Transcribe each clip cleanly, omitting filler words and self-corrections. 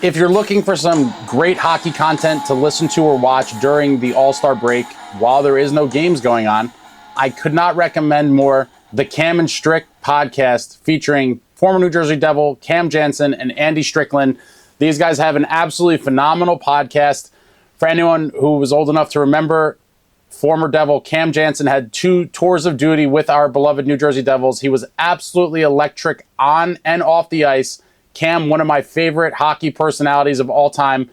If you're looking for some great hockey content to listen to or watch during the All-Star break while there is no games going on, I could not recommend more the Cam and Strick podcast featuring former New Jersey Devil Camjanssen and Andy Strickland. These guys have an absolutely phenomenal podcast. For anyone who was old enough to remember, former Devil Camjanssen had 2 tours of duty with our beloved New Jersey Devils. He was absolutely electric on and off the ice. Cam, one of my favorite hockey personalities of all time,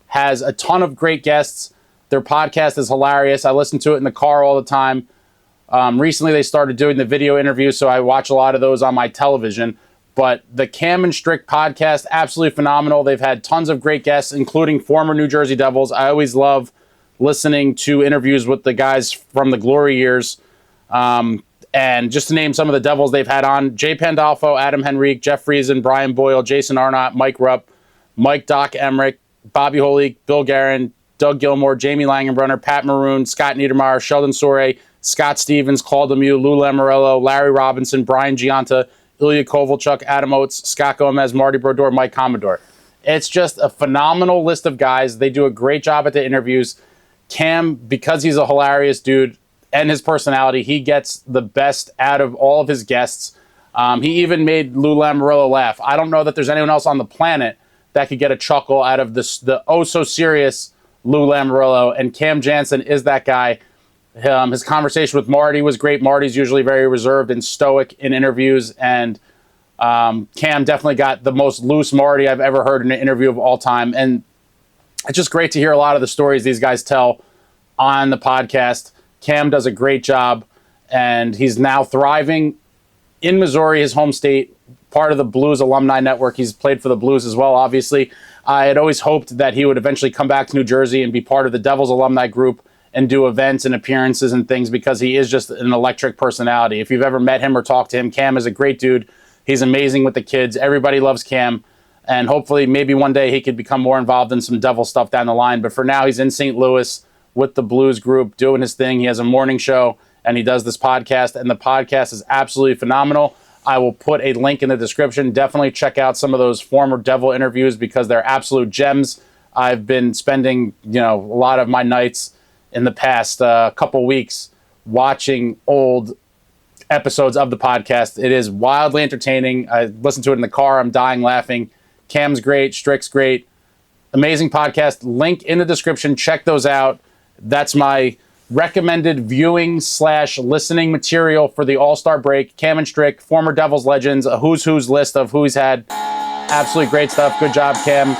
has a ton of great guests. Their podcast is hilarious. I listen to it in the car all the time. Recently, they started doing the video interviews, so I watch a lot of those on my television. But the Cam and Strick podcast, absolutely phenomenal. They've had tons of great guests, including former New Jersey Devils. I always love listening to interviews with the guys from the glory years. And just to name some of the Devils they've had on: Jay Pandolfo, Adam Henrique, Jeff Friesen, Brian Boyle, Jason Arnott, Mike Rupp, Mike Doc Emrick, Bobby Holik, Bill Guerin, Doug Gilmour, Jamie Langenbrunner, Pat Maroon, Scott Niedermayer, Sheldon Souray, Scott Stevens, Claude Lemieux, Lou Lamoriello, Larry Robinson, Brian Gionta, Ilya Kovalchuk, Adam Oates, Scott Gomez, Marty Brodeur, Mike Commodore. It's just a phenomenal list of guys. They do a great job at the interviews. Cam, because he's a hilarious dude and his personality, he gets the best out of all of his guests. He even made Lou Lamoriello laugh. I don't know that there's anyone else on the planet that could get a chuckle out of the oh-so-serious Lou Lamoriello, and Camjanssen is that guy. His conversation with Marty was great. Marty's usually very reserved and stoic in interviews, and Cam definitely got the most loose Marty I've ever heard in an interview of all time. And it's just great to hear a lot of the stories these guys tell on the podcast. Cam does a great job, and he's now thriving in Missouri, his home state, part of the Blues alumni network. He's played for the Blues as well, obviously. I had always hoped that he would eventually come back to New Jersey and be part of the Devils alumni group and do events and appearances and things, because he is just an electric personality. If you've ever met him or talked to him, Cam is a great dude. He's amazing with the kids. Everybody loves Cam. And hopefully maybe one day he could become more involved in some Devil stuff down the line. But for now, he's in St. Louis with the Blues group doing his thing. He has a morning show and he does this podcast, and the podcast is absolutely phenomenal. I will put a link in the description. Definitely check out some of those former Devil interviews because they're absolute gems. I've been spending, a lot of my nights in the past couple weeks watching old episodes of the podcast. It is wildly entertaining. I listen to it in the car. I'm dying laughing. Cam's great. Strick's great. Amazing podcast. Link in the description. Check those out. That's my recommended viewing / listening material for the All-Star break. Cam and Strick, former Devils legends, a who's list of who he's had. Absolutely great stuff. Good job, Cam.